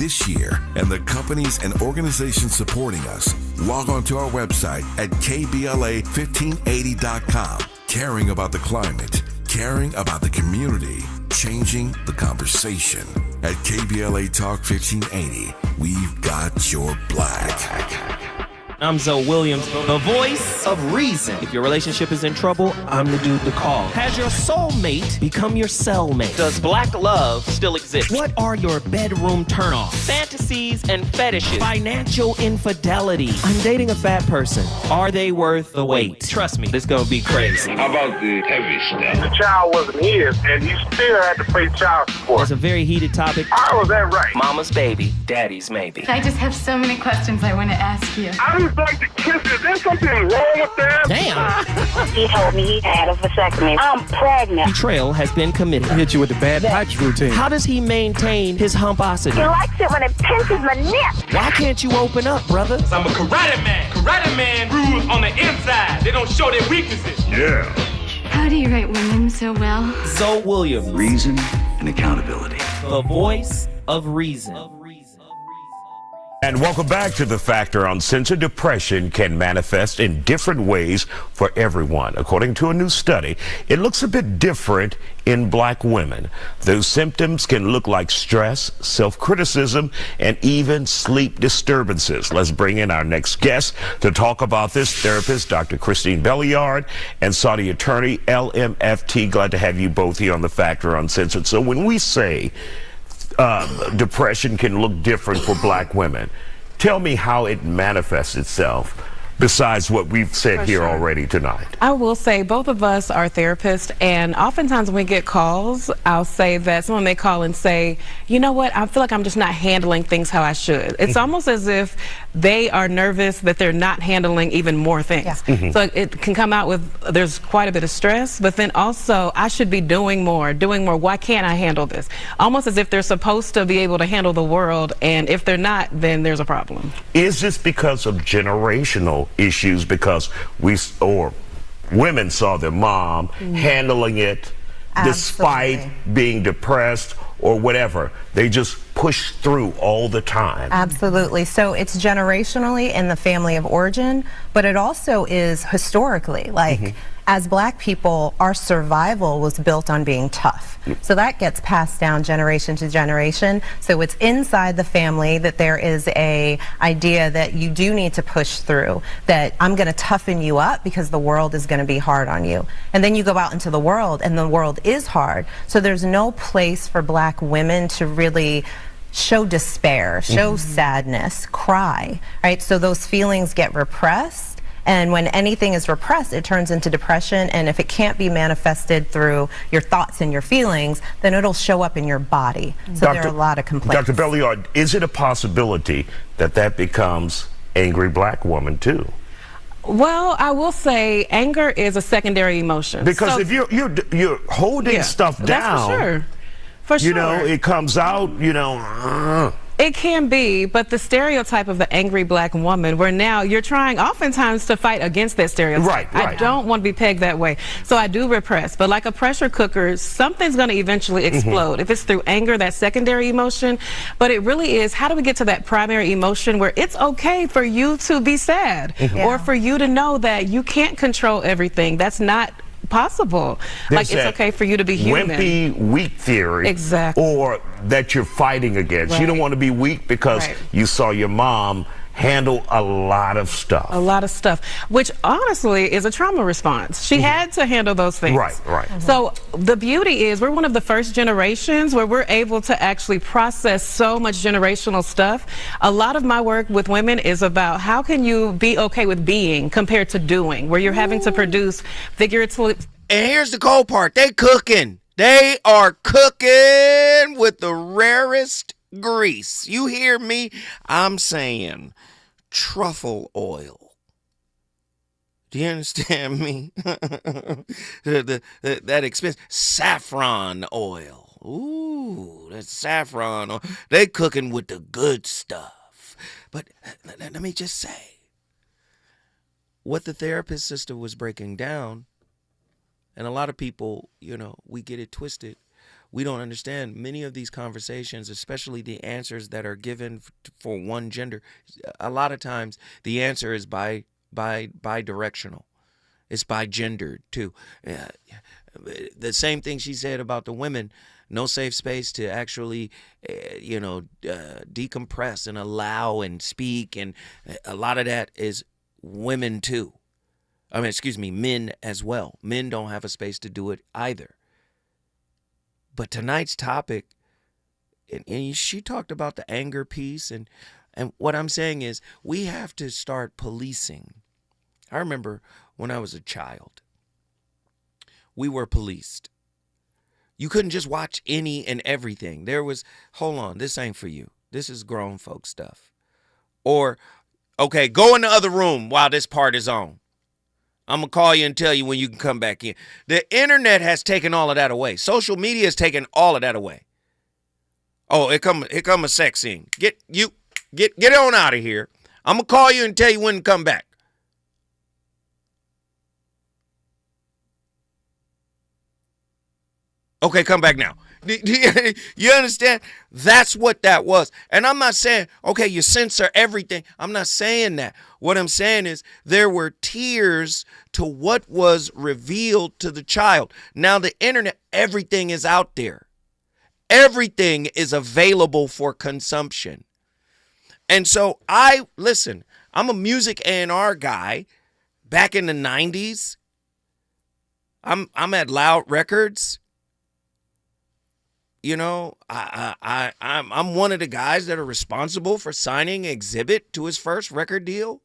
this year and the companies and organizations supporting us, log on to our website at KBLA1580.com. Caring about the climate, caring about the community, changing the conversation. At KBLA Talk 1580, we've got your black. I'm Zoe Williams, the voice of reason. If your relationship is in trouble, I'm the dude to call. Has your soulmate become your cellmate? Does black love still exist? What are your bedroom turnoffs? Fantasies and fetishes. Financial infidelity. I'm dating a fat person. Are they worth the wait? Trust me, this gonna be crazy. How about the heavy stuff? The child wasn't his, and he still had to pay child support. It's a very heated topic. How was that right? Mama's baby, daddy's maybe. I just have so many questions I want to ask you. I just like to kiss it. Is there something wrong with that? Damn. He told me he had a vasectomy. I'm pregnant. Betrayal has been committed. Hit you with the bad pipes routine. How does he maintain his humposity? He likes it when it pinches my nip. Why can't you open up, brother? I'm a karate man. Karate man rules on the inside. They don't show their weaknesses. Yeah. How do you write women so well? Zoe Williams, Reason and accountability. the voice of reason. And welcome back to The Factor. Uncensored depression can manifest in different ways for everyone. According to a new study, it looks a bit different in black women. Those symptoms can look like stress, self-criticism, and even sleep disturbances. Let's bring in our next guest to talk about this. Therapist, Dr. Christine Belliard, and Saudi attorney, LMFT. Glad to have you both here on The Factor Uncensored. So when we say depression can look different for black women, tell me how it manifests itself besides what we've said here already tonight. I will say both of us are therapists, and oftentimes when we get calls, I'll say that someone may call and say, you know what, I feel like I'm just not handling things how I should. It's almost as if they are nervous that they're not handling even more things. Yeah. So it can come out with, there's quite a bit of stress, but then also I should be doing more. Why can't I handle this? Almost as if they're supposed to be able to handle the world, and if they're not, then there's a problem. Is this because of generational issues, because women saw their mom handling it despite being depressed or whatever? They just push through all the time. Absolutely. So it's generationally in the family of origin, but it also is historically. Like, as black people, our survival was built on being tough. So that gets passed down generation to generation. So it's inside the family that there is a idea that you do need to push through, that I'm going to toughen you up because the world is going to be hard on you. And then you go out into the world and the world is hard. So there's no place for black women to really show despair, show sadness, cry, right? So those feelings get repressed. And when anything is repressed, it turns into depression. And if it can't be manifested through your thoughts and your feelings, then it'll show up in your body. So there are a lot of complaints. Dr. Belliard, is it a possibility that that becomes angry black woman too? Well, I will say anger is a secondary emotion. Because if you're holding stuff down, that's for sure. For sure. You know, it comes out, you know. It can be, but the stereotype of the angry black woman, where now you're trying oftentimes to fight against that stereotype. Right. I don't want to be pegged that way. So I do repress. But like a pressure cooker, something's going to eventually explode. If it's through anger, that secondary emotion. But it really is, how do we get to that primary emotion where it's okay for you to be sad or for you to know that you can't control everything? That's not possible. There's like, it's okay for you to be human. Wimpy, weak theory. Exactly. Or that you're fighting against. You don't want to be weak because you saw your mom handle a lot of stuff. A lot of stuff, which honestly is a trauma response. She had to handle those things. Right. So the beauty is we're one of the first generations where we're able to actually process so much generational stuff. A lot of my work with women is about how can you be okay with being compared to doing, where you're having to produce figuratively. And here's the cold part. They cooking. They are cooking with the rarest grease. You hear me? I'm saying truffle oil. Do you understand me? That expensive saffron oil. Ooh, that saffron oil. They cooking with the good stuff. But let me just say, what the therapist sister was breaking down, and a lot of people, you know, we get it twisted. we don't understand many of these conversations, especially the answers that are given for one gender. A lot of times the answer is bi-directional. It's bi-gendered too. The same thing she said about the women, no safe space to actually, decompress and allow and speak. And a lot of that is women too. Men as well. Men don't have a space to do it either. But tonight's topic, and she talked about the anger piece, and what I'm saying is we have to start policing. I remember when I was a child, we were policed. You couldn't just watch any and everything. There was, hold on, this ain't for you. This is grown folk stuff. Or, okay, go in the other room while this part is on. I'm going to call you and tell you when you can come back in. The internet has taken all of that away. Social media has taken all of that away. Oh, here come a sex scene. Get on out of here. I'm going to call you and tell you when to come back. Okay, come back now. You understand? That's what that was. And I'm not saying, okay, you censor everything. I'm not saying that. What I'm saying is there were tiers to what was revealed to the child. Now the internet, everything is out there. Everything is available for consumption. And so I'm a music A&R guy back in the 90s. I'm at Loud Records. You know, I'm one of the guys that are responsible for signing Exhibit to his first record deal.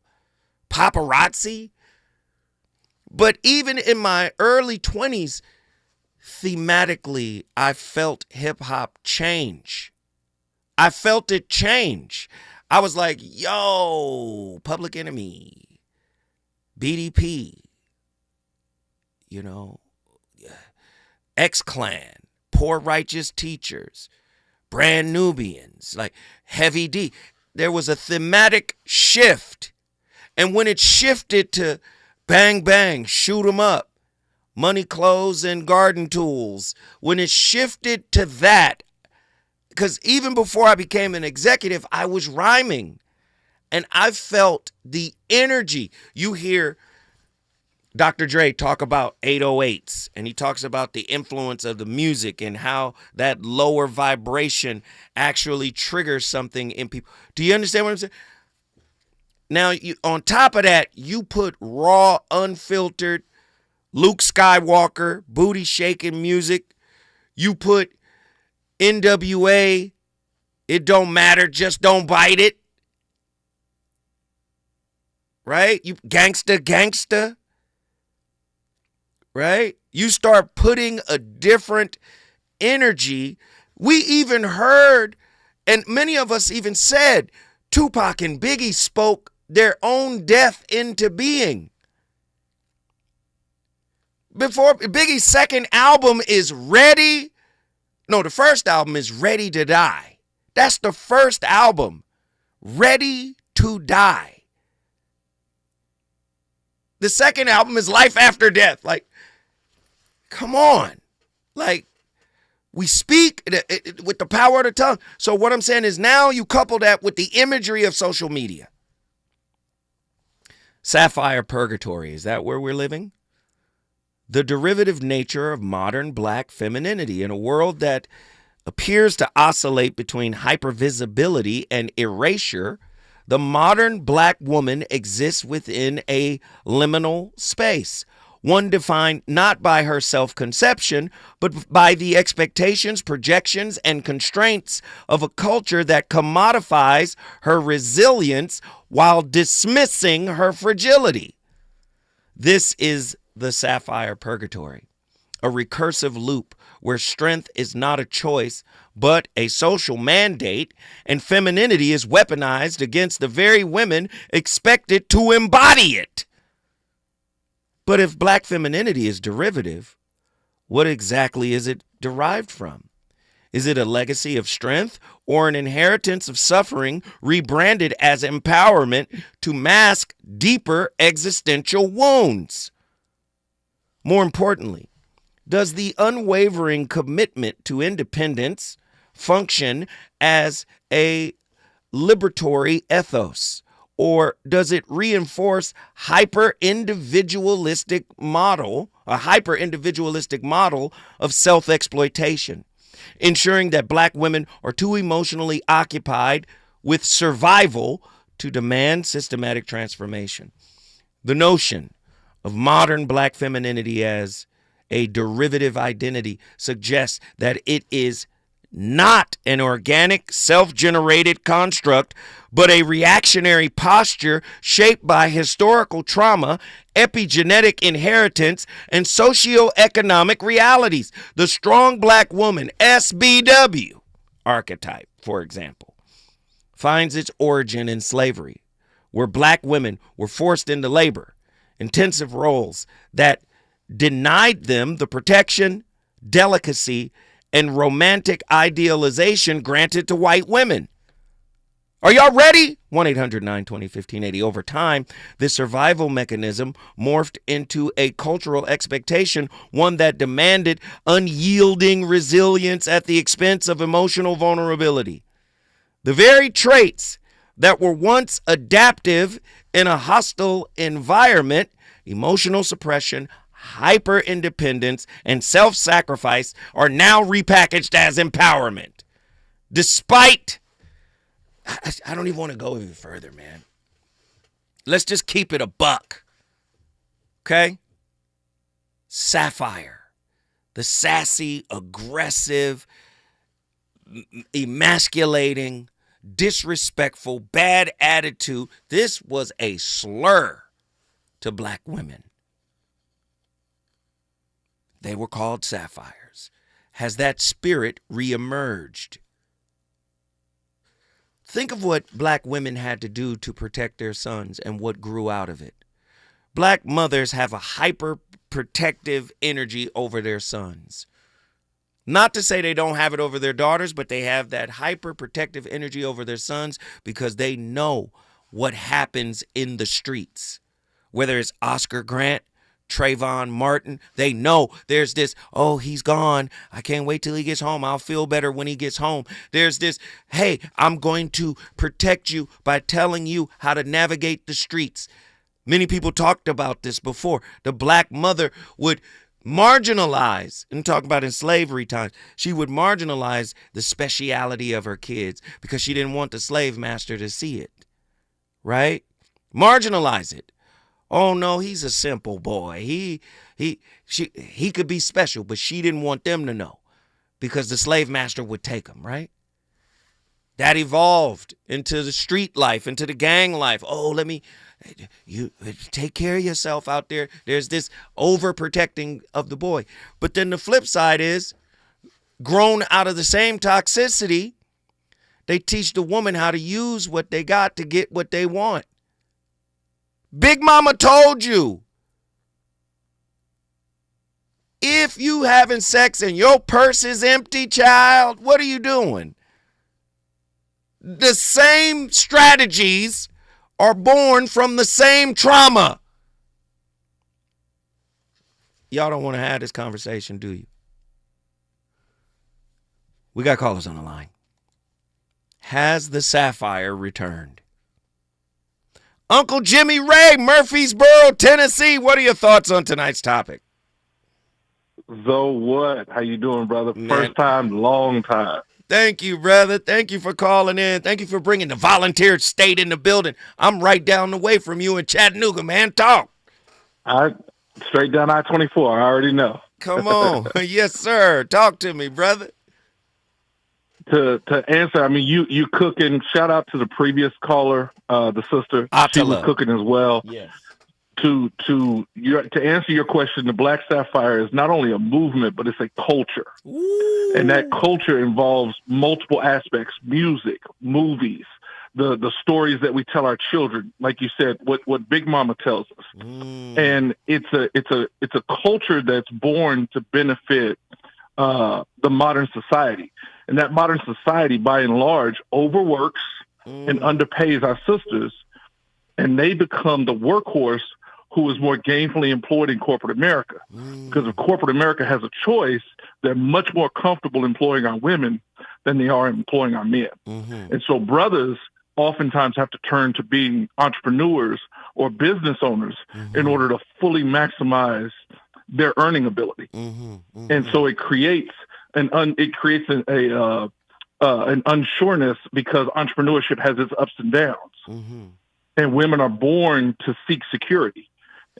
Paparazzi. But even in my early 20s, thematically, I felt hip hop change. I felt it change. I was like, yo, Public Enemy, BDP, X-Clan. Poor Righteous Teachers, Brand Nubians, like Heavy D. There was a thematic shift. And when it shifted to Bang Bang, Shoot 'em Up, Money, Clothes, and Garden Tools, when it shifted to that, because even before I became an executive, I was rhyming. And I felt the energy. You hear Dr. Dre talk about 808s, and he talks about the influence of the music and how that lower vibration actually triggers something in people. Do you understand what I'm saying? Now, on top of that, you put raw, unfiltered Luke Skywalker, booty shaking music. You put NWA, It Don't Matter, Just Don't Bite It. Right? You gangsta. Right? You start putting a different energy. We even heard, and many of us even said, Tupac and Biggie spoke their own death into being. Before Biggie's second album is the first album is Ready to Die. That's the first album, Ready to Die. The second album is Life After Death. Like, come on. Like, we speak with the power of the tongue. So what I'm saying is now you couple that with the imagery of social media. Sapphire Purgatory, is that where we're living? The derivative nature of modern black femininity in a world that appears to oscillate between hypervisibility and erasure. The modern black woman exists within a liminal space, one defined not by her self-conception, but by the expectations, projections, and constraints of a culture that commodifies her resilience while dismissing her fragility. This is the Sapphire Purgatory, a recursive loop where strength is not a choice, but a social mandate, and femininity is weaponized against the very women expected to embody it. But if black femininity is derivative, what exactly is it derived from? Is it a legacy of strength or an inheritance of suffering rebranded as empowerment to mask deeper existential wounds? More importantly, Does the unwavering commitment to independence function as a liberatory ethos, or does it reinforce a hyper-individualistic model of self-exploitation, ensuring that black women are too emotionally occupied with survival to demand systematic transformation? The notion of modern black femininity as a derivative identity suggests that it is not an organic, self-generated construct, but a reactionary posture shaped by historical trauma, epigenetic inheritance, and socioeconomic realities. The strong black woman, SBW archetype, for example, finds its origin in slavery, where black women were forced into labor, intensive roles that denied them the protection, delicacy, and romantic idealization granted to white women. Are y'all ready? 1-800-920-1580. Over time, this survival mechanism morphed into a cultural expectation, one that demanded unyielding resilience at the expense of emotional vulnerability. The very traits that were once adaptive in a hostile environment, emotional suppression, hyper-independence, and self-sacrifice, are now repackaged as empowerment. Despite, I don't even want to go even further, man. Let's just keep it a buck. Okay? Sapphire, the sassy, aggressive, emasculating, disrespectful, bad attitude. This was a slur to black women. They were called sapphires. Has that spirit reemerged? Think of what black women had to do to protect their sons and what grew out of it. Black mothers have a hyper protective energy over their sons. Not to say they don't have it over their daughters, but they have that hyper protective energy over their sons because they know what happens in the streets. Whether it's Oscar Grant, Trayvon Martin, they know there's this, oh, he's gone. I can't wait till he gets home. I'll feel better when he gets home. There's this, hey, I'm going to protect you by telling you how to navigate the streets. Many people talked about this before. The black mother would marginalize, and talk about in slavery times, she would marginalize the speciality of her kids because she didn't want the slave master to see it, right? Marginalize it. Oh no, he's a simple boy. He could be special, but she didn't want them to know because the slave master would take him, right? That evolved into the street life, into the gang life. Oh, you take care of yourself out there. There's this overprotecting of the boy. But then the flip side is, grown out of the same toxicity, they teach the woman how to use what they got to get what they want. Big Mama told you, if you having sex and your purse is empty, child, what are you doing? The same strategies are born from the same trauma. Y'all don't want to have this conversation, do you? We got callers on the line. Has the sapphire returned? Uncle Jimmy Ray, Murfreesboro, Tennessee. What are your thoughts on tonight's topic? So what? How you doing, brother? Man. First time, long time. Thank you, brother. Thank you for calling in. Thank you for bringing the volunteer state in the building. I'm right down the way from you in Chattanooga, man. Talk. Straight down I-24. I already know. Come on. Yes, sir. Talk to me, brother. To answer, I mean, you cooking. Shout out to the previous caller, the sister. Attila. She was cooking as well. Yes. To answer your question, the Black Sapphire is not only a movement, but it's a culture. Ooh. And that culture involves multiple aspects: music, movies, the stories that we tell our children, like you said, what Big Mama tells us. And it's a culture that's born to benefit the modern society. And that modern society, by and large, overworks and underpays our sisters, and they become the workhorse who is more gainfully employed in corporate America. Because if corporate America has a choice, they're much more comfortable employing our women than they are employing our men. And so brothers oftentimes have to turn to being entrepreneurs or business owners in order to fully maximize their earning ability. And so it creates an unsureness because entrepreneurship has its ups and downs. And women are born to seek security.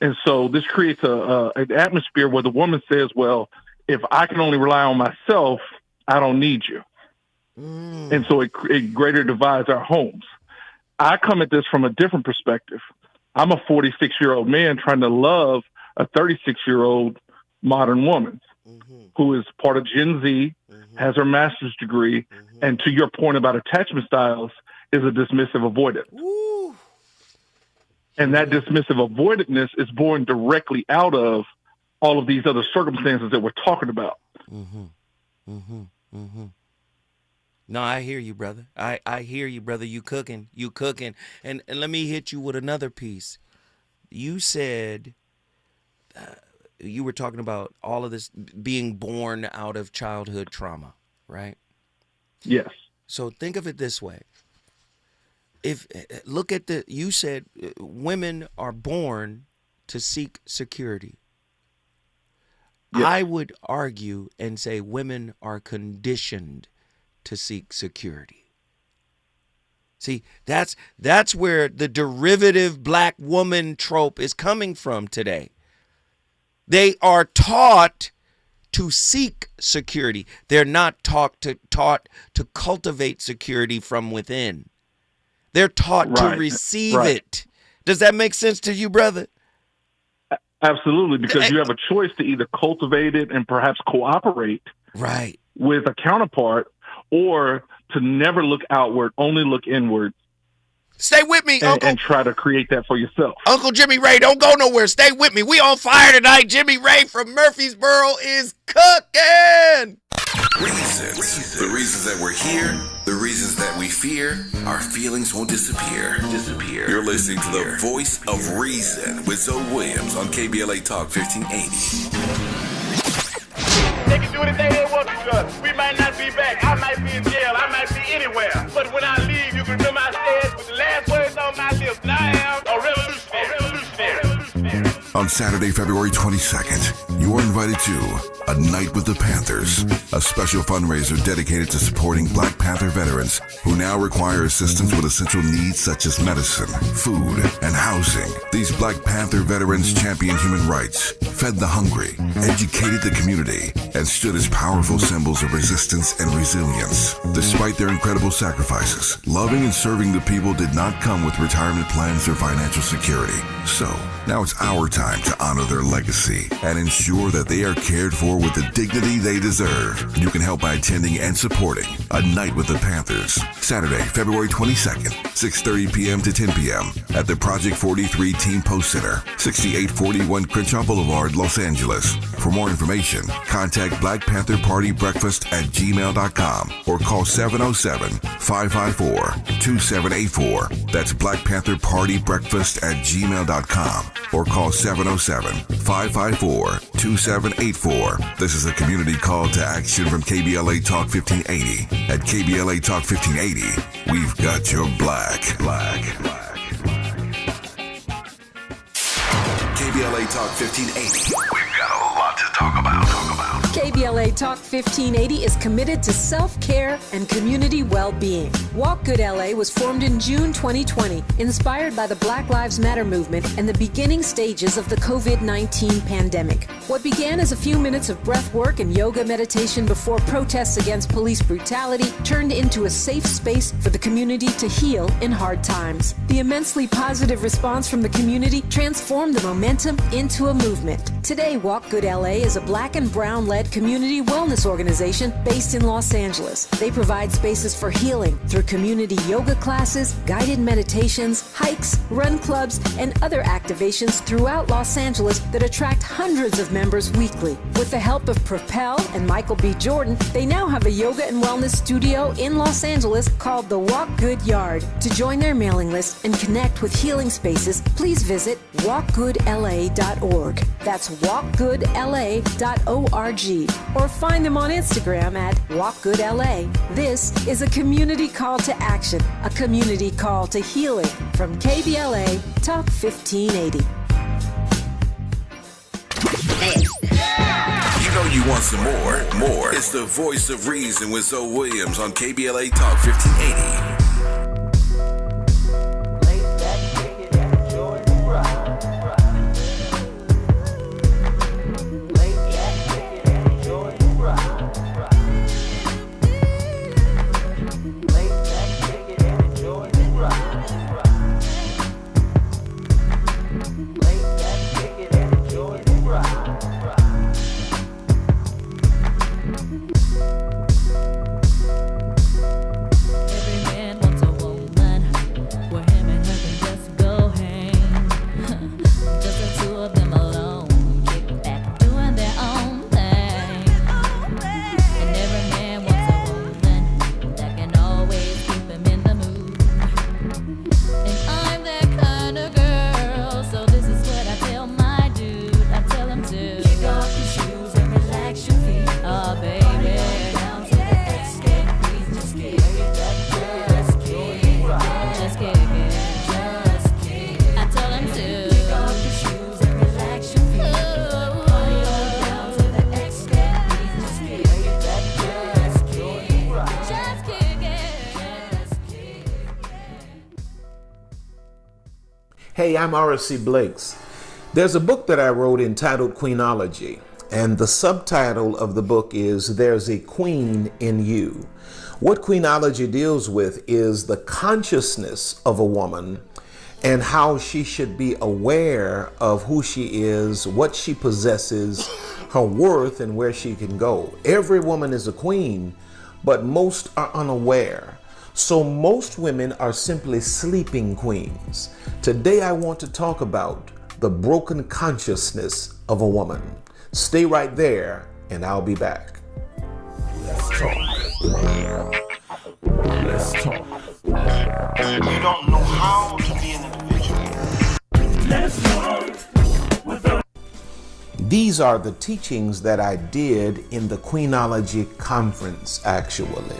And so this creates an atmosphere where the woman says, well, if I can only rely on myself, I don't need you. And so it greater divides our homes. I come at this from a different perspective. I'm a 46-year-old man trying to love a 36-year-old modern woman who is part of Gen Z, has her master's degree, and to your point about attachment styles, is a dismissive avoidant. And that dismissive avoidantness is born directly out of all of these other circumstances that we're talking about. No, I hear you, brother. I hear you, brother. You cooking. And let me hit you with another piece. You said you were talking about all of this being born out of childhood trauma, right? Yes. So think of it this way. You said women are born to seek security. Yes. I would argue and say women are conditioned to seek security. See, that's where the derivative black woman trope is coming from today. They are taught to seek security. They're not taught to cultivate security from within. They're taught to receive it. Does that make sense to you, brother? Absolutely, because you have a choice to either cultivate it and perhaps cooperate with a counterpart, or to never look outward, only look inward. Stay with me, Uncle. And try to create that for yourself. Uncle Jimmy Ray, don't go nowhere. Stay with me. We on fire tonight. Jimmy Ray from Murfreesboro is cooking. Reasons. The reasons that we're here, the reasons that we fear, our feelings won't disappear. You're listening to the Voice of Reason with Zoe Williams on KBLA Talk 1580. They can do anything they want to us. We might not be back. I might be in jail. I might be anywhere. But when I leave, you can remember I said with the last words on my lips, I am a revolutionary. On Saturday, February 22nd, you are invited to A Night with the Panthers, a special fundraiser dedicated to supporting Black Panther veterans who now require assistance with essential needs such as medicine, food, and housing. These Black Panther veterans championed human rights, fed the hungry, educated the community, and stood as powerful symbols of resistance and resilience. Despite their incredible sacrifices, loving and serving the people did not come with retirement plans or financial security. So, now it's our time to honor their legacy and ensure that they are cared for with the dignity they deserve. You can help by attending and supporting A Night with the Panthers, Saturday, February 22nd, 6:30 p.m. to 10 p.m. at the Project 43 Team Post Center, 6841 Crenshaw Boulevard, Los Angeles. For more information, contact Black Panther Party Breakfast at gmail.com or call 707-554-2784. That's Black Panther Party Breakfast at gmail.com or call 707-554-2784. This is a community call to action from KBLA Talk 1580. At KBLA Talk 1580, we've got your black. KBLA Talk 1580. We've got a lot to talk about. KBLA Talk 1580 is committed to self-care and community well-being. Walk Good LA was formed in June 2020, inspired by the Black Lives Matter movement and the beginning stages of the COVID-19 pandemic. What began as a few minutes of breath work and yoga meditation before protests against police brutality turned into a safe space for the community to heal in hard times. The immensely positive response from the community transformed the momentum into a movement. Today, Walk Good LA is a Black and brown-led mission-led community wellness organization based in Los Angeles. They provide spaces for healing through community yoga classes, guided meditations, hikes, run clubs, and other activations throughout Los Angeles that attract hundreds of members weekly. With the help of Propel and Michael B. Jordan, they now have a yoga and wellness studio in Los Angeles called the Walk Good Yard. To join their mailing list and connect with healing spaces, please visit walkgoodla.org. That's walkgoodla.org. Or find them on Instagram at walkgoodla. This is a community call to action, a community call to healing from KBLA Talk 1580. You know you want some more. It's the voice of reason with Zoe Williams on KBLA Talk 1580. Hey, I'm R.C. Blakes. There's a book that I wrote entitled Queenology, and the subtitle of the book is There's a Queen in You. What Queenology deals with is the consciousness of a woman and how she should be aware of who she is, what she possesses, her worth, and where she can go. Every woman is a queen, but most are unaware. So most women are simply sleeping queens. Today I want to talk about the broken consciousness of a woman. Stay right there and I'll be back. Let's talk. Let's talk. You don't know how to be an individual. Let's talk. These are the teachings that I did in the Queenology conference, actually.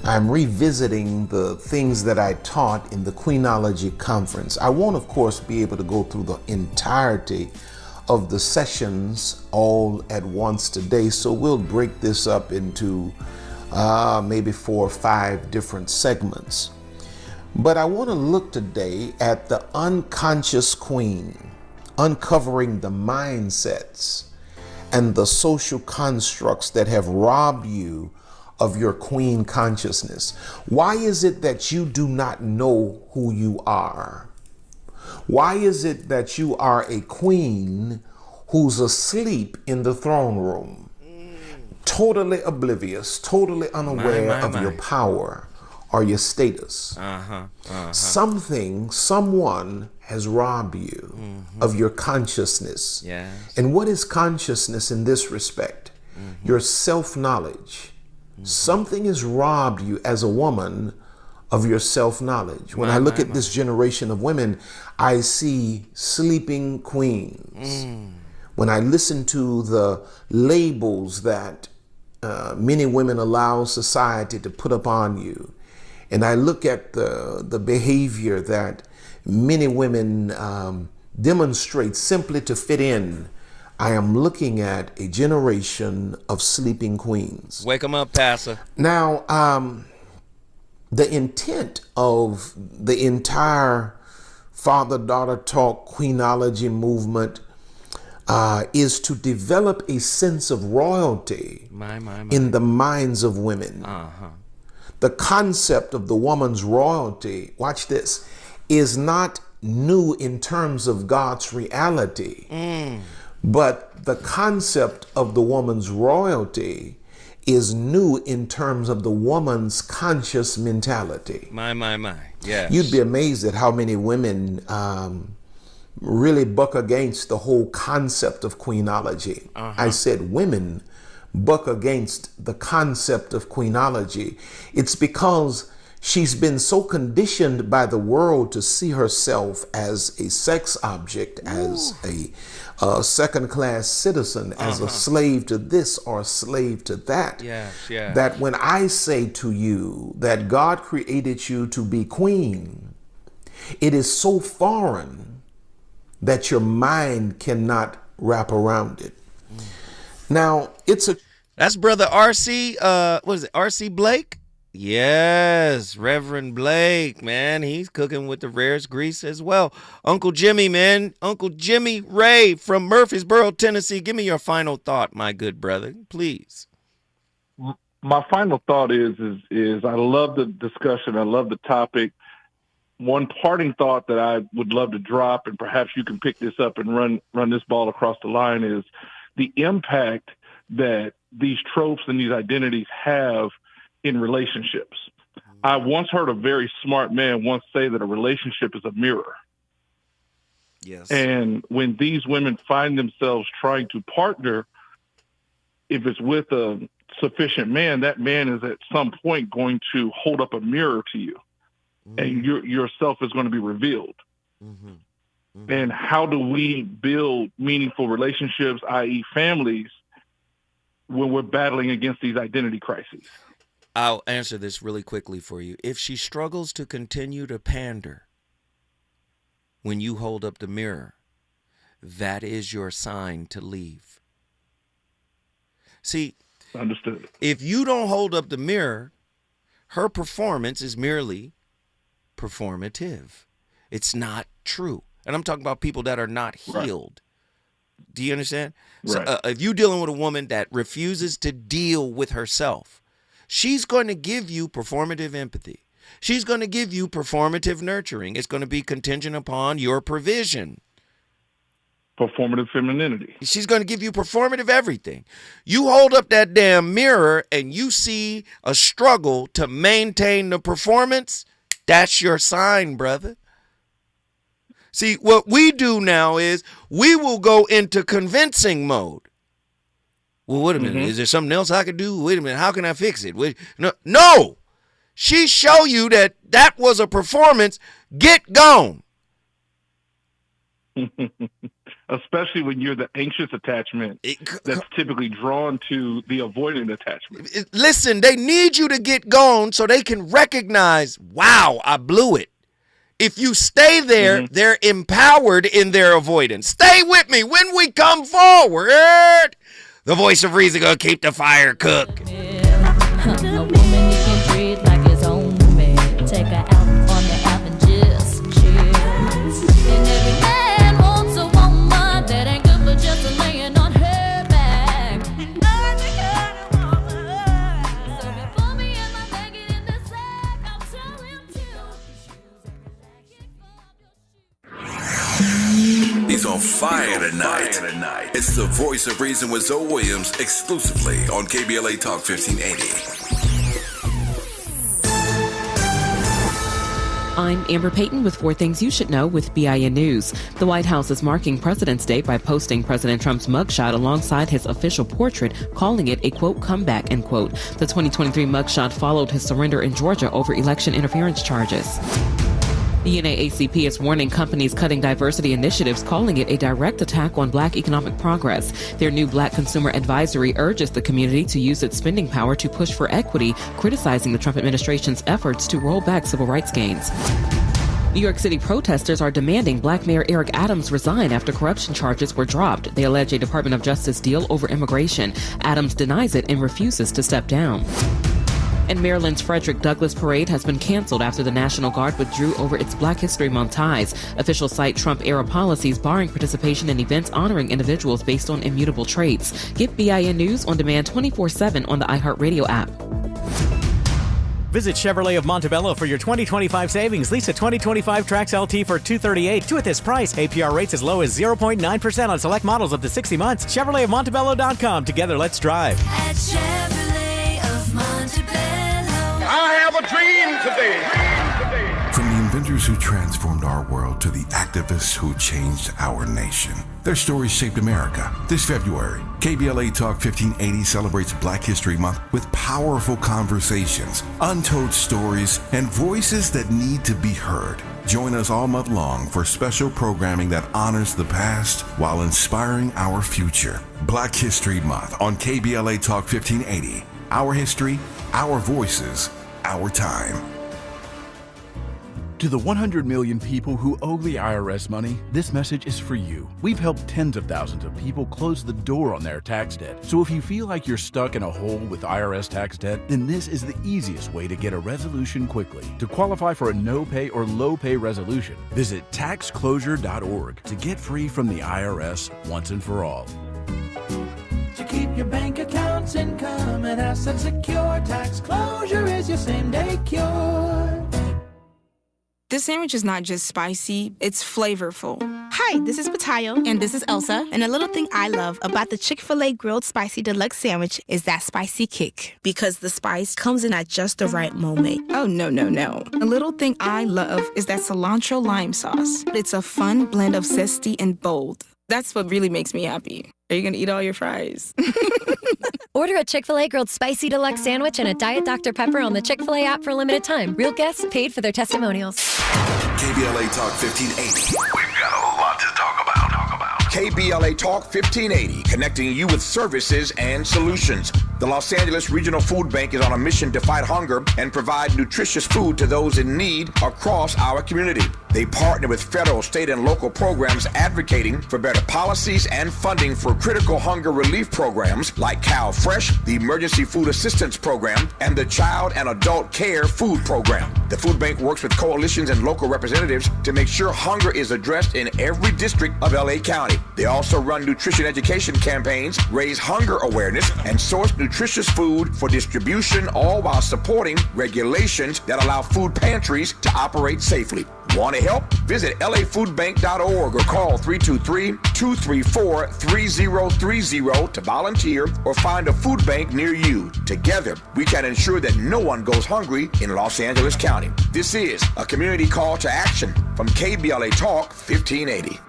I'm revisiting the things that I taught in the Queenology conference. I won't, of course, be able to go through the entirety of the sessions all at once today, so we'll break this up into maybe 4 or 5 different segments. But I want to look today at the unconscious queen, uncovering the mindsets and the social constructs that have robbed you of your queen consciousness. Why is it that you do not know who you are? Why is it that you are a queen who's asleep in the throne room, totally oblivious, totally unaware of your power or your status? Someone has robbed you of your consciousness. Yes. And what is consciousness in this respect? Your self-knowledge. Something has robbed you as a woman of your self-knowledge. When I look at this generation of women, I see sleeping queens. When I listen to the labels that many women allow society to put upon you, and I look at the behavior that many women demonstrate simply to fit in, I am looking at a generation of sleeping queens. Wake them up, Pastor. Now, the intent of the entire father-daughter talk Queenology movement is to develop a sense of royalty in the minds of women. The concept of the woman's royalty, watch this, is not new in terms of God's reality. But the concept of the woman's royalty is new in terms of the woman's conscious mentality. My. Yes. You'd be amazed at how many women really buck against the whole concept of queenology. I said women buck against the concept of queenology. It's because she's been so conditioned by the world to see herself as a sex object, as a second-class citizen, as a slave to this or a slave to that, that when I say to you that God created you to be queen, it is so foreign that your mind cannot wrap around it. Now, that's Brother R.C., what is it, R.C. Blake? Yes, Reverend Blake, man. He's cooking with the rarest grease as well. Uncle Jimmy, man. Uncle Jimmy Ray from Murfreesboro, Tennessee. Give me your final thought, my good brother, please. My final thought is I love the discussion. I love the topic. One parting thought that I would love to drop, and perhaps you can pick this up and run this ball across the line, is the impact that these tropes and these identities have in relationships. I once heard a very smart man once say that a relationship is a mirror. Yes. And when these women find themselves trying to partner, if it's with a sufficient man, that man is at some point going to hold up a mirror to you, and yourself is going to be revealed. And how do we build meaningful relationships, i.e. families, when we're battling against these identity crises? I'll answer this really quickly for you. If she struggles to continue to pander when you hold up the mirror, that is your sign to leave. See, understood. If you don't hold up the mirror, her performance is merely performative. It's not true. And I'm talking about people that are not healed. Right. Do you understand? Right. So if you're dealing with a woman that refuses to deal with herself, she's going to give you performative empathy. She's going to give you performative nurturing. It's going to be contingent upon your provision. Performative femininity. She's going to give you performative everything. You hold up that damn mirror and you see a struggle to maintain the performance, that's your sign, brother. See, what we do now is we will go into convincing mode. Well, wait a minute. Is there something else I could do? Wait a minute. How can I fix it? No. She show you that was a performance. Get gone. Especially when you're the anxious attachment that's typically drawn to the avoidant attachment. Listen, they need you to get gone so they can recognize, wow, I blew it. If you stay there, they're empowered in their avoidance. Stay with me when we come forward. The voice of reason gonna keep the fire cooked. A woman you can treat like his own man. Take her out on the app and just chill. And every man wants a woman that ain't good but just laying on her back. I'm the kind of woman. So before me in my bag it in the sack, I'll tell him to. He's on fire tonight. It's the voice of reason with Zoe Williams exclusively on KBLA Talk 1580. I'm Amber Payton with 4 Things You Should Know with BIN News. The White House is marking President's Day by posting President Trump's mugshot alongside his official portrait, calling it a, quote, comeback, end quote. The 2023 mugshot followed his surrender in Georgia over election interference charges. The NAACP is warning companies cutting diversity initiatives, calling it a direct attack on Black economic progress. Their new Black Consumer Advisory urges the community to use its spending power to push for equity, criticizing the Trump administration's efforts to roll back civil rights gains. New York City protesters are demanding Black Mayor Eric Adams resign after corruption charges were dropped. They allege a Department of Justice deal over immigration. Adams denies it and refuses to step down. And Maryland's Frederick Douglass Parade has been canceled after the National Guard withdrew over its Black History Month ties. Officials cite Trump-era policies barring participation in events honoring individuals based on immutable traits. Get BIN News on demand 24/7 on the iHeartRadio app. Visit Chevrolet of Montebello for your 2025 savings. Lease a 2025 Trax LT for $238. Two at this price. APR rates as low as 0.9% on select models up to 60 months. ChevroletofMontebello.com. Together, let's drive. At Chevrolet of Montebello. I have a dream today. From the inventors who transformed our world to the activists who changed our nation, their stories shaped America. This February, KBLA Talk 1580 celebrates Black History Month with powerful conversations, untold stories, and voices that need to be heard. Join us all month long for special programming that honors the past while inspiring our future. Black History Month on KBLA Talk 1580. Our history, our voices, our time. To the 100 million people who owe the IRS money, this message is for you. We've helped tens of thousands of people close the door on their tax debt. So if you feel like you're stuck in a hole with IRS tax debt, then this is the easiest way to get a resolution quickly. To qualify for a no-pay or low-pay resolution, visit taxclosure.org to get free from the IRS once and for all. To keep your bank accounts, income, and assets secure, tax closure is your same-day cure. This sandwich is not just spicy, it's flavorful. Hi, this is Patayo. And this is Elsa. And a little thing I love about the Chick-fil-A Grilled Spicy Deluxe Sandwich is that spicy kick. Because the spice comes in at just the right moment. Oh, no. A little thing I love is that cilantro lime sauce. It's a fun blend of zesty and bold. That's what really makes me happy. Are you gonna eat all your fries? Order a Chick-fil-A Grilled Spicy Deluxe Sandwich and a Diet Dr. Pepper on the Chick-fil-A app for a limited time. Real guests paid for their testimonials. KBLA Talk 1580. We've got a lot to talk about. KBLA Talk 1580, connecting you with services and solutions. The Los Angeles Regional Food Bank is on a mission to fight hunger and provide nutritious food to those in need across our community. They partner with federal, state, and local programs advocating for better policies and funding for critical hunger relief programs like Cal Fresh, the Emergency Food Assistance Program, and the Child and Adult Care Food Program. The food bank works with coalitions and local representatives to make sure hunger is addressed in every district of LA County. They also run nutrition education campaigns, raise hunger awareness, and source nutritious food for distribution, all while supporting regulations that allow food pantries to operate safely. Want to help? Visit lafoodbank.org or call 323-234-3030 to volunteer or find a food bank near you. Together, we can ensure that no one goes hungry in Los Angeles County. This is a community call to action from KBLA Talk 1580.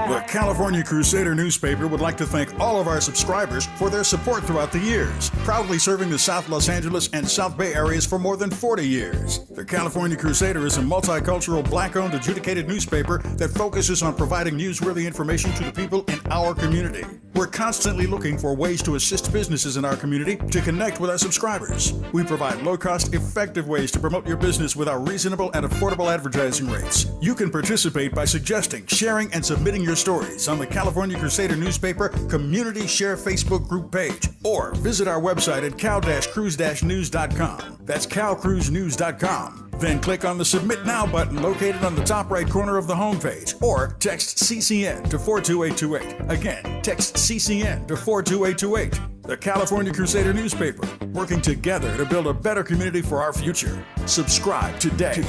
The California Crusader newspaper would like to thank all of our subscribers for their support throughout the years, proudly serving the South Los Angeles and South Bay areas for more than 40 years. The California Crusader is a multicultural, black-owned, adjudicated newspaper that focuses on providing newsworthy information to the people in our community. We're constantly looking for ways to assist businesses in our community to connect with our subscribers. We provide low-cost, effective ways to promote your business with our reasonable and affordable advertising rates. You can participate by suggesting, sharing, and submitting your stories on the California Crusader newspaper Community Share Facebook group page, or visit our website at cal-cruise-news.com. That's calcruisenews.com. Then click on the Submit Now button located on the top right corner of the homepage, or text CCN to 42828. Again, text CCN to 42828. The California Crusader newspaper, working together to build a better community for our future. Subscribe today.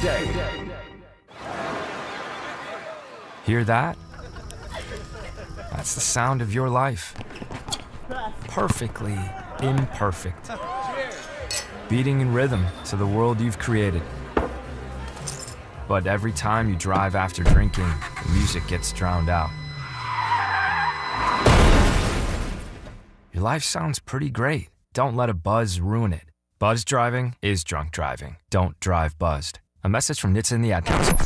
Hear that? That's the sound of your life. Perfectly imperfect. Beating in rhythm to the world you've created. But every time you drive after drinking, the music gets drowned out. Your life sounds pretty great. Don't let a buzz ruin it. Buzz driving is drunk driving. Don't drive buzzed. A message from NHTSA and the Ad Council.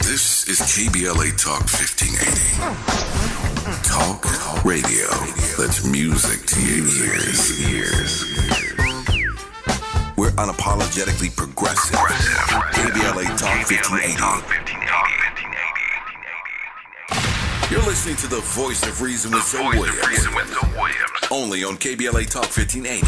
This is KBLA Talk 1580. Talk radio. That's music to your ears. We're unapologetically progressive. KBLA Talk 1580. You're listening to the Voice of Reason with Zoe Williams. Only on KBLA Talk 1580.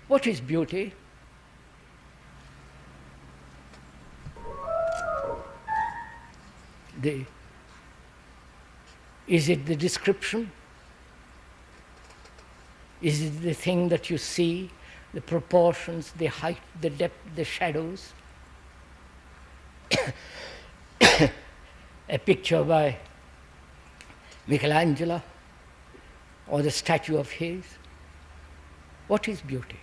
What is beauty? Is it the description? Is it the thing that you see, the proportions, the height, the depth, the shadows? A picture by Michelangelo or the statue of his? What is beauty?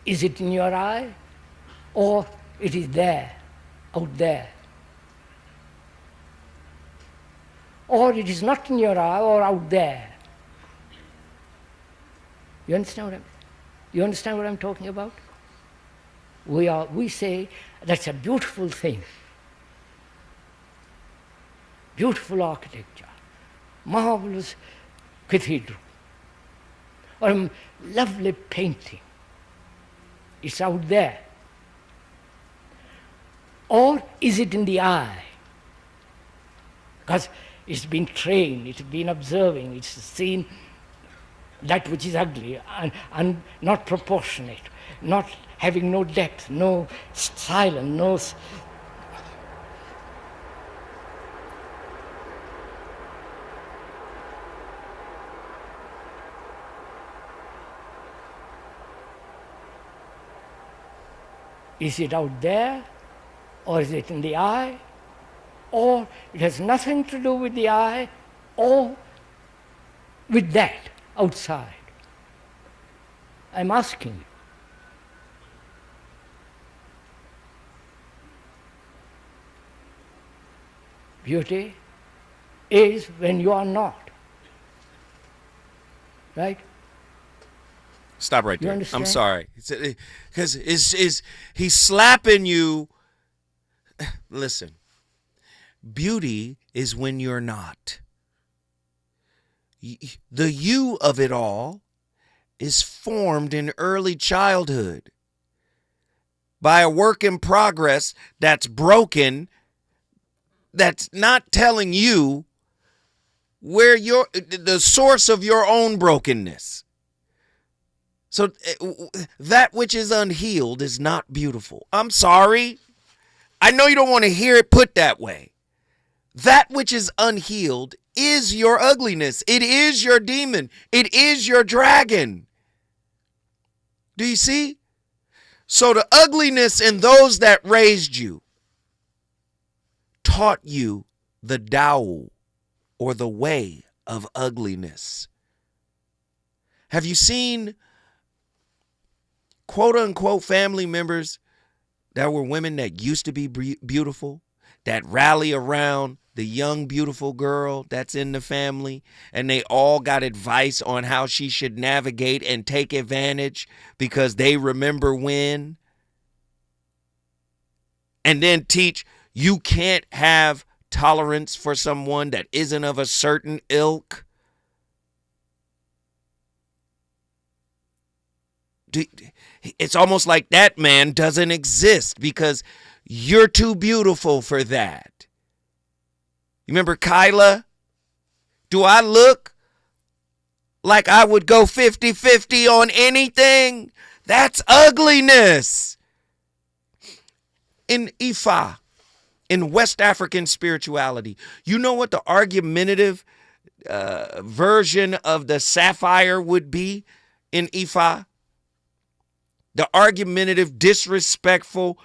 Is it in your eye or it is there, out there? Or it is not in your eye or out there? You understand what I'm talking about? We say that's a beautiful thing. Beautiful architecture, marvelous cathedral, or a lovely painting. It's out there. Or is it in the eye? Because it's been trained, it's been observing, it's seen that which is ugly and not proportionate, not having no depth, no silence, no... Is it out there, or is it in the eye, or it has nothing to do with the eye, or with that outside? I'm asking you. Beauty is when you are not. Right? Stop right You there. understand? I'm sorry. Because he's slapping you. Listen, beauty is when you're not. The you of it all is formed in early childhood by a work in progress that's broken, that's not telling you where the source of your own brokenness. So that which is unhealed is not beautiful. I'm sorry. I know you don't want to hear it put that way. That which is unhealed is your ugliness. It is your demon. It is your dragon. Do you see? So the ugliness in those that raised you taught you the Tao, or the way of ugliness. Have you seen quote unquote family members that were women that used to be beautiful, that rally around the young beautiful girl that's in the family, and they all got advice on how she should navigate and take advantage because they remember when? And then teach you can't have tolerance for someone that isn't of a certain ilk. It's almost like that man doesn't exist because you're too beautiful for that. You remember Kyla? Do I look like I would go 50-50 on anything? That's ugliness. In Ifa, in West African spirituality, you know what the argumentative version of the sapphire would be in Ifa? The argumentative, disrespectful,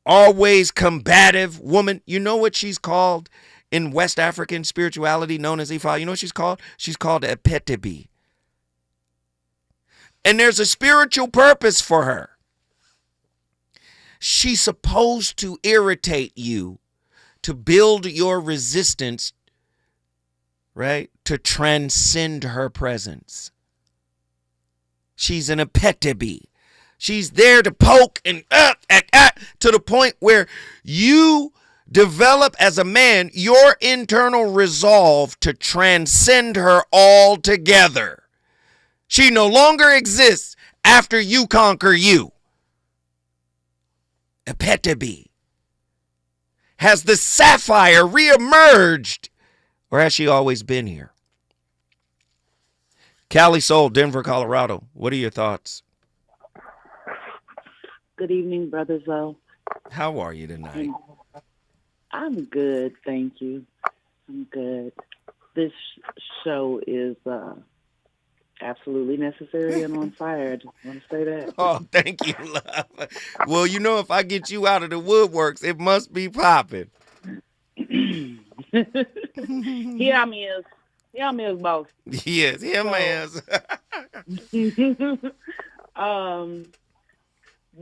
always combative woman. You know what she's called in West African spirituality known as Ifa? You know what she's called? She's called a Petebi. And there's a spiritual purpose for her. She's supposed to irritate you, to build your resistance, right? To transcend her presence. She's an Petebi. She's there to poke and to the point where you develop as a man your internal resolve to transcend her altogether. She no longer exists after you conquer you. A Petebi. Has the sapphire reemerged, or has she always been here? Cali Soul, Denver, Colorado. What are your thoughts? Good evening, Brother Zoe. How are you tonight? I'm good, thank you. I'm good. This show is absolutely necessary and on fire. I just want to say that. Oh, thank you, love. Well, you know, if I get you out of the woodworks, it must be popping. Here me is boss. Yes, him is.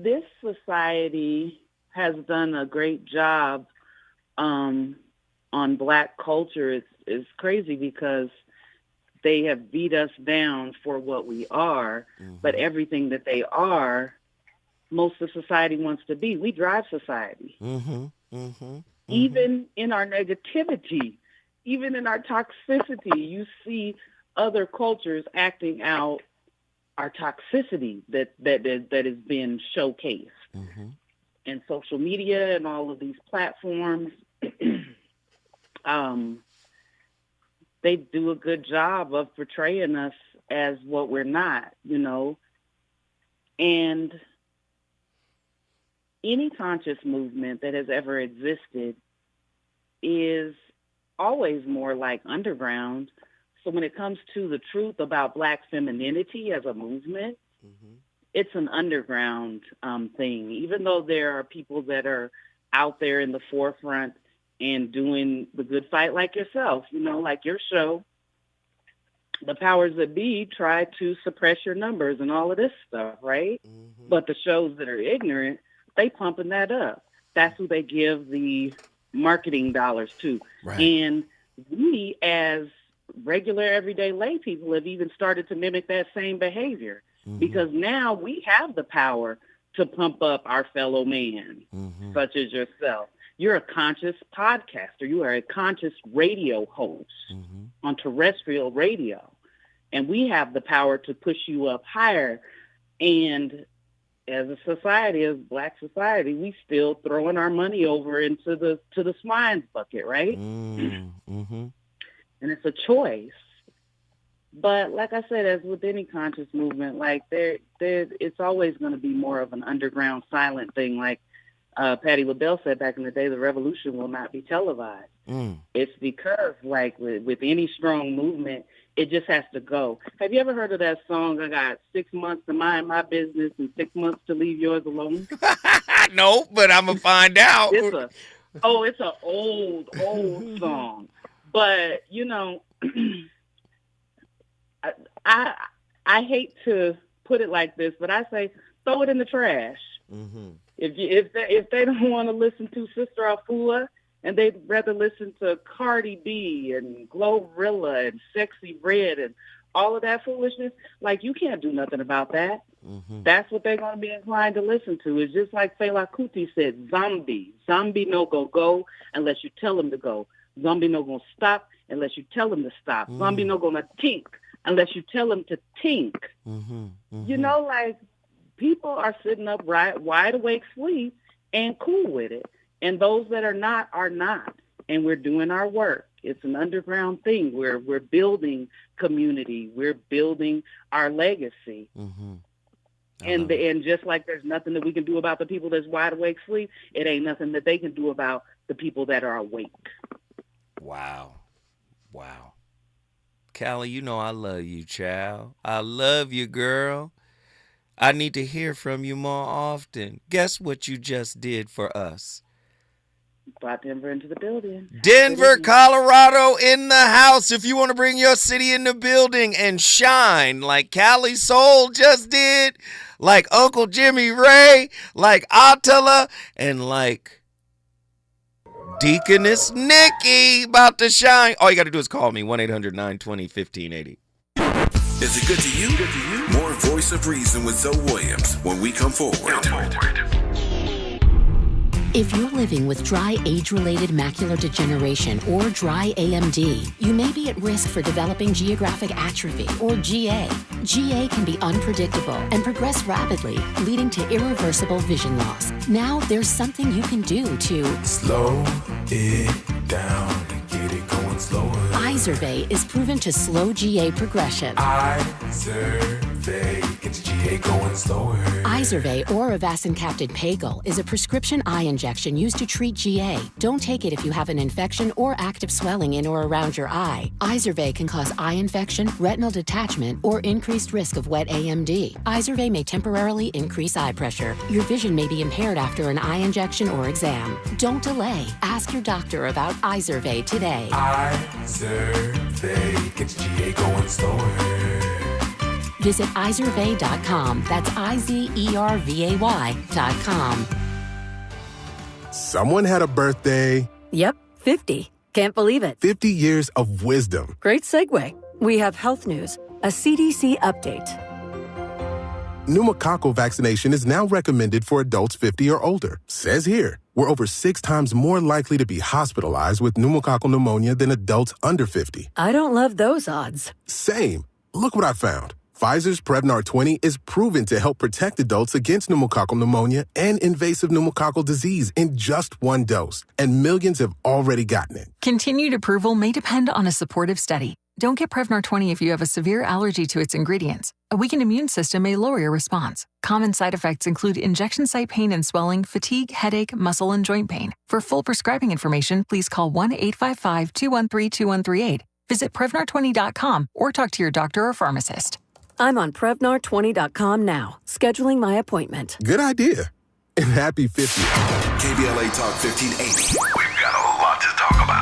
This society has done a great job on Black culture. It's crazy because they have beat us down for what we are, but everything that they are, most of society wants to be. We drive society. Even in our negativity, even in our toxicity, you see other cultures acting out our toxicity that has been showcased. And social media and all of these platforms, they do a good job of portraying us as what we're not, you know. And any conscious movement that has ever existed is always more like underground. So when it comes to the truth about Black femininity as a movement, it's an underground thing. Even though there are people that are out there in the forefront and doing the good fight like yourself, you know, like your show, the powers that be try to suppress your numbers and all of this stuff, right? But the shows that are ignorant, they pumping that up. That's who they give the marketing dollars to. Right. And we as regular everyday lay people have even started to mimic that same behavior because now we have the power to pump up our fellow man, such as yourself. You're a conscious podcaster. You are a conscious radio host on terrestrial radio. And we have the power to push you up higher. And as a society, as Black society, we still throwing our money over into the swine's bucket, right? And it's a choice. But like I said, as with any conscious movement, like it's always going to be more of an underground silent thing. Like Patti LaBelle said back in the day, the revolution will not be televised. It's because, like with any strong movement, it just has to go. Have you ever heard of that song, I got 6 months to mind my business and 6 months to leave yours alone? No, but I'm going to find out. It's an old song. But, you know, I hate to put it like this, but I say throw it in the trash. If they don't want to listen to Sister Afua and they'd rather listen to Cardi B and Glorilla and Sexy Red and all of that foolishness, like you can't do nothing about that. That's what they're going to be inclined to listen to. It's just like Fela Kuti said, zombie no go unless you tell him to go. Zombie no gonna stop unless you tell him to stop. Zombie no gonna think unless you tell him to think. You know, like people are sitting up wide awake sleep and cool with it. And those that are not are not. And we're doing our work. It's an underground thing. We're building community. We're building our legacy. And just like there's nothing that we can do about the people that's wide awake sleep, it ain't nothing that they can do about the people that are awake. Wow. Callie, you know I love you, child. I love you, girl. I need to hear from you more often. Guess what you just did for us? Brought Denver into the building. Denver, Colorado in the house. If you want to bring your city in the building and shine like Cali Soul just did, like Uncle Jimmy Ray, like Attila, and like Deaconess Nikki about to shine. All you got to do is call me, 1-800-920-1580. Is it good to you? More Voice of Reason with Zoe Williams when we come forward. If you're living with dry age-related macular degeneration or dry AMD, you may be at risk for developing geographic atrophy or GA. GA can be unpredictable and progress rapidly, leading to irreversible vision loss. Now there's something you can do to slow it down and get it going slower. iZurvey is proven to slow GA progression. iZurvey gets GA GA going slower. Izervay or avacincaptad Pagel is a prescription eye injection used to treat GA. Don't take it if you have an infection or active swelling in or around your eye. Izervay can cause eye infection, retinal detachment, or increased risk of wet AMD. Izervay may temporarily increase eye pressure. Your vision may be impaired after an eye injection or exam. Don't delay. Ask your doctor about Izervay today. Izervay gets GA going slower. Visit Izervay.com. That's IZERVAY.com. Someone had a birthday. Yep, 50. Can't believe it. 50 years of wisdom. Great segue. We have health news, a CDC update. Pneumococcal vaccination is now recommended for adults 50 or older. Says here, we're over 6 times more likely to be hospitalized with pneumococcal pneumonia than adults under 50. I don't love those odds. Same. Look what I found. Pfizer's Prevnar 20 is proven to help protect adults against pneumococcal pneumonia and invasive pneumococcal disease in just 1 dose, and millions have already gotten it. Continued approval may depend on a supportive study. Don't get Prevnar 20 if you have a severe allergy to its ingredients. A weakened immune system may lower your response. Common side effects include injection site pain and swelling, fatigue, headache, muscle, and joint pain. For full prescribing information, please call 1-855-213-2138. Visit Prevnar20.com or talk to your doctor or pharmacist. I'm on Prevnar20.com now, scheduling my appointment. Good idea. And happy 50th. KBLA Talk 1580. We've got a lot to talk about.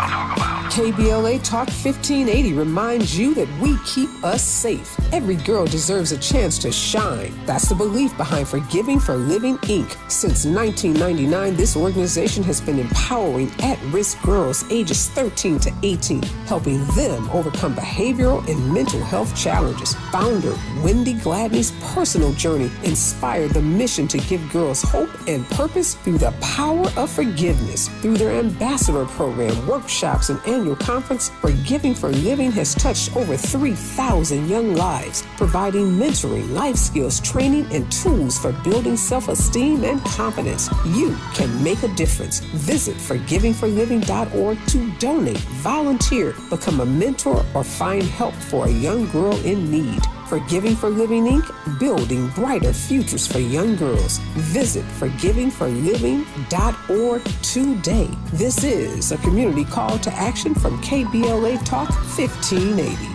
KBLA Talk 1580 reminds you that we keep us safe. Every girl deserves a chance to shine. That's the belief behind Forgiving for Living, Inc. Since 1999, this organization has been empowering at-risk girls ages 13 to 18, helping them overcome behavioral and mental health challenges. Founder Wendy Gladney's personal journey inspired the mission to give girls hope and purpose through the power of forgiveness. Through their ambassador program, workshops, and annual conference, Forgiving for Living has touched over 3,000 young lives, providing mentoring, life skills, training, and tools for building self-esteem and confidence. You can make a difference. Visit forgivingforliving.org to donate, volunteer, become a mentor, or find help for a young girl in need. Forgiving for Living, Inc., building brighter futures for young girls. Visit forgivingforliving.org today. This is a community call to action from KBLA Talk 1580.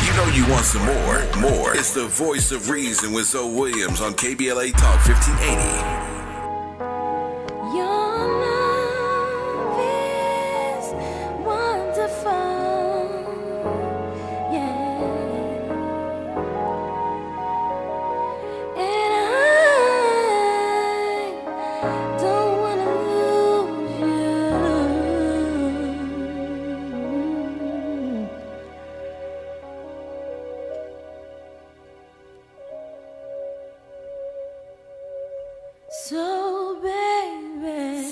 You know you want some more. It's the Voice of Reason with Zoe Williams on KBLA Talk 1580. So baby,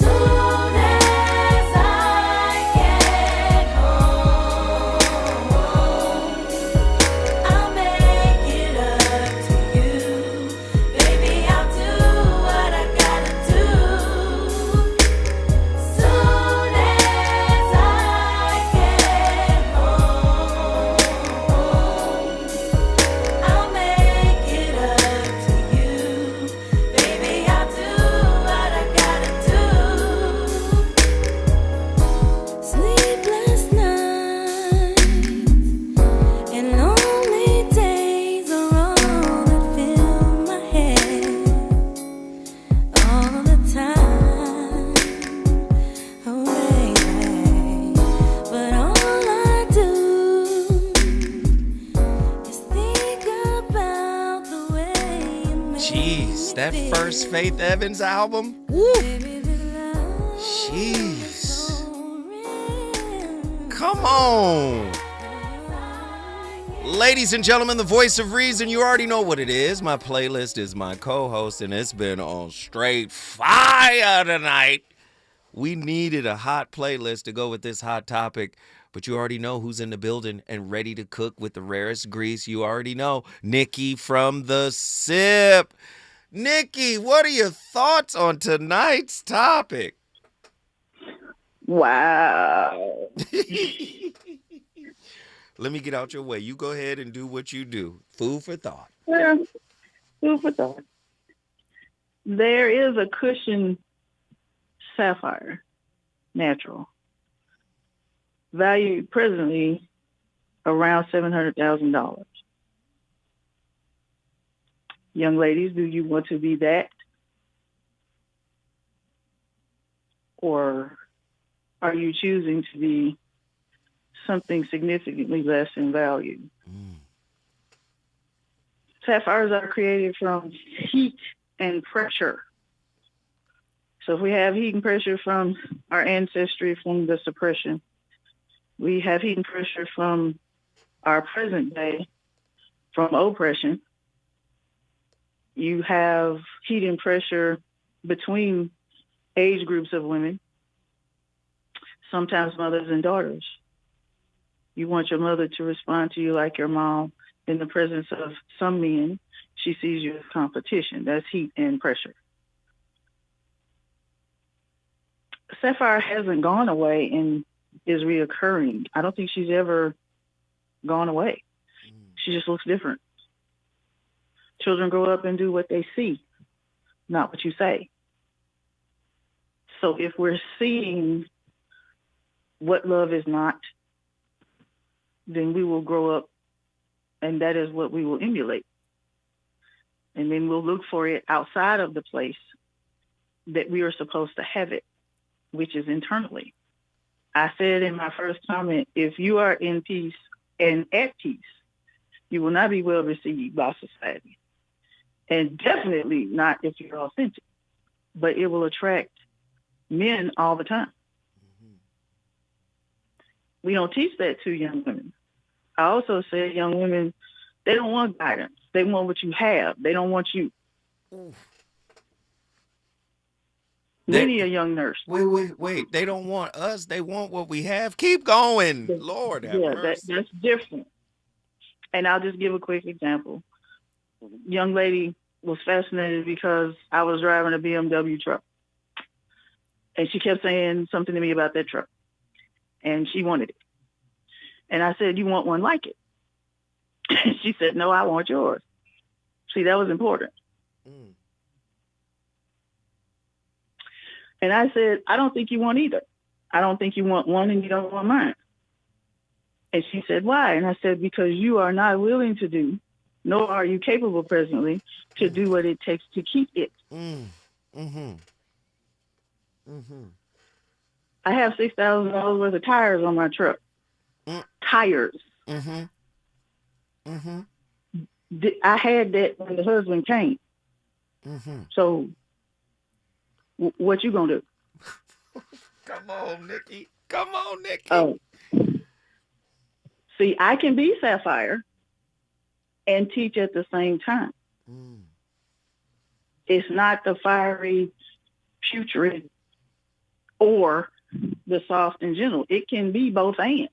That first Faith Evans album. Woo. Jeez. Come on. Ladies and gentlemen, the Voice of Reason, you already know what it is. My playlist is my co-host, and it's been on straight fire tonight. We needed a hot playlist to go with this hot topic, but you already know who's in the building and ready to cook with the rarest grease. You already know, Nikki from The Sip. Nikki, what are your thoughts on tonight's topic? Wow. Let me get out your way. You go ahead and do what you do. Food for thought. Well, food for thought. There is a cushion sapphire, natural, valued presently around $700,000. Young ladies, do you want to be that? Or are you choosing to be something significantly less in value? Sapphires are created from heat and pressure. So if we have heat and pressure from our ancestry, from the suppression, we have heat and pressure from our present day, from oppression. You have heat and pressure between age groups of women, sometimes mothers and daughters. You want your mother to respond to you like your mom in the presence of some men. She sees you as competition. That's heat and pressure. Sapphire hasn't gone away and is reoccurring. I don't think she's ever gone away. She just looks different. Children grow up and do what they see, not what you say. So if we're seeing what love is not, then we will grow up and that is what we will emulate. And then we'll look for it outside of the place that we are supposed to have it, which is internally. I said in my first comment, if you are in peace and at peace, you will not be well received by society. And definitely not if you're authentic. But it will attract men all the time. We don't teach that to young women. I also said young women, they don't want guidance. They want what you have. They don't want you. Many a young nurse. Wait. They don't want us. They want what we have. Keep going. Lord have mercy. That's different. And I'll just give a quick example. Young lady was fascinated because I was driving a BMW truck. And she kept saying something to me about that truck. And she wanted it. And I said, you want one like it? She said, no, I want yours. See, that was important. And I said, I don't think you want either. I don't think you want one and you don't want mine. And she said, why? And I said, because you are not willing to do, nor are you capable presently to do what it takes to keep it. I have $6,000 worth of tires on my truck. Tires. I had that when the husband came. So what you gonna do? Come on, Nikki. Come on, Nikki. Oh. See, I can be Sapphire and teach at the same time. It's not the fiery, putrid, or the soft and gentle. It can be both and.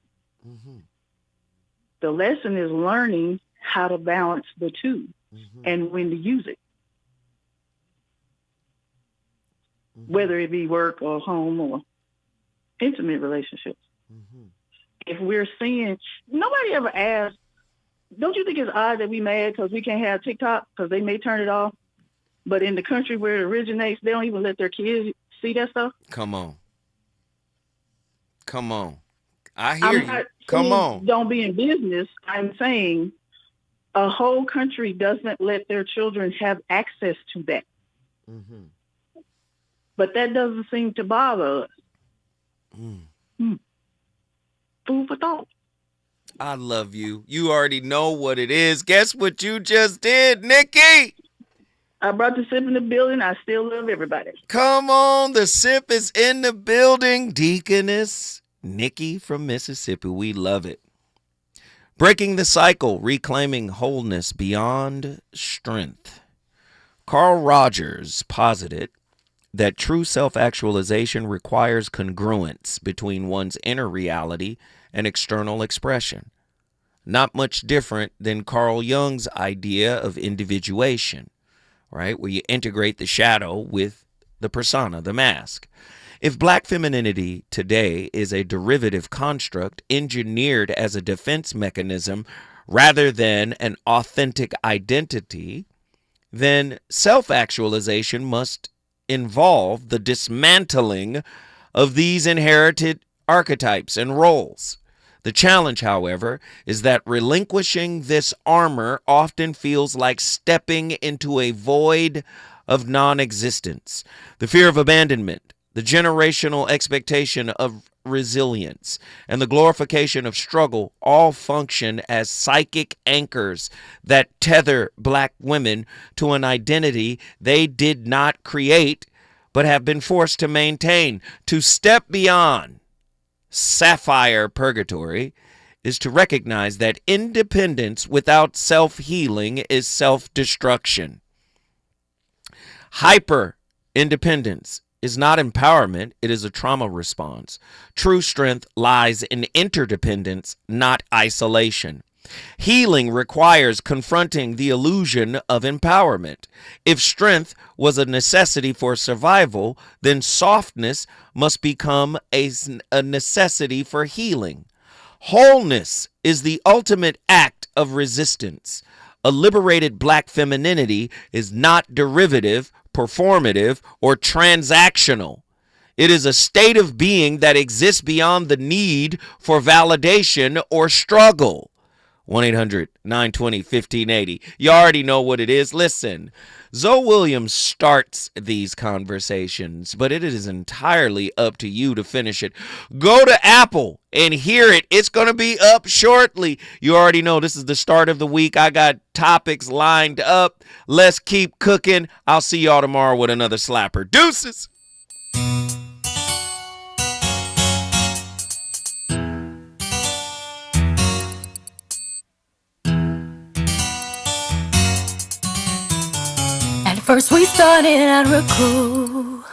The lesson is learning how to balance the two and when to use it. Whether it be work or home or intimate relationships. If we're seeing, nobody ever asked, don't you think it's odd that we mad because we can't have TikTok because they may turn it off? But in the country where it originates, they don't even let their kids see that stuff? Come on. I hear you. Come on. Don't be in business. I'm saying a whole country doesn't let their children have access to that. But that doesn't seem to bother us. Food for thought. I love you. You already know what it is. Guess what you just did, Nikki? I brought the sip in the building. I still love everybody. Come on. The sip is in the building. Deaconess Nikki from Mississippi. We love it. Breaking the cycle, reclaiming wholeness beyond strength. Carl Rogers posited that true self-actualization requires congruence between one's inner reality and external expression. Not much different than Carl Jung's idea of individuation, right? Where you integrate the shadow with the persona, the mask. If black femininity today is a derivative construct engineered as a defense mechanism rather than an authentic identity, then self-actualization must involve the dismantling of these inherited archetypes and roles. The challenge, however, is that relinquishing this armor often feels like stepping into a void of non-existence. The fear of abandonment, the generational expectation of resilience, and the glorification of struggle all function as psychic anchors that tether black women to an identity they did not create but have been forced to maintain. To step beyond sapphire purgatory is to recognize that independence without self-healing is self-destruction. Hyper independence is not empowerment, it is a trauma response. True strength lies in interdependence, not isolation. Healing requires confronting the illusion of empowerment. If strength was a necessity for survival, then softness must become a necessity for healing. Wholeness is the ultimate act of resistance. A liberated black femininity is not derivative, performative, or transactional. It is a state of being that exists beyond the need for validation or struggle. 1-800-920-1580. You already know what it is. Listen, Zoe Williams starts these conversations, but it is entirely up to you to finish it. Go to Apple and hear it. It's going to be up shortly. You already know this is the start of the week. I got topics lined up. Let's keep cooking. I'll see y'all tomorrow with another slapper. Deuces. First we started out real cool.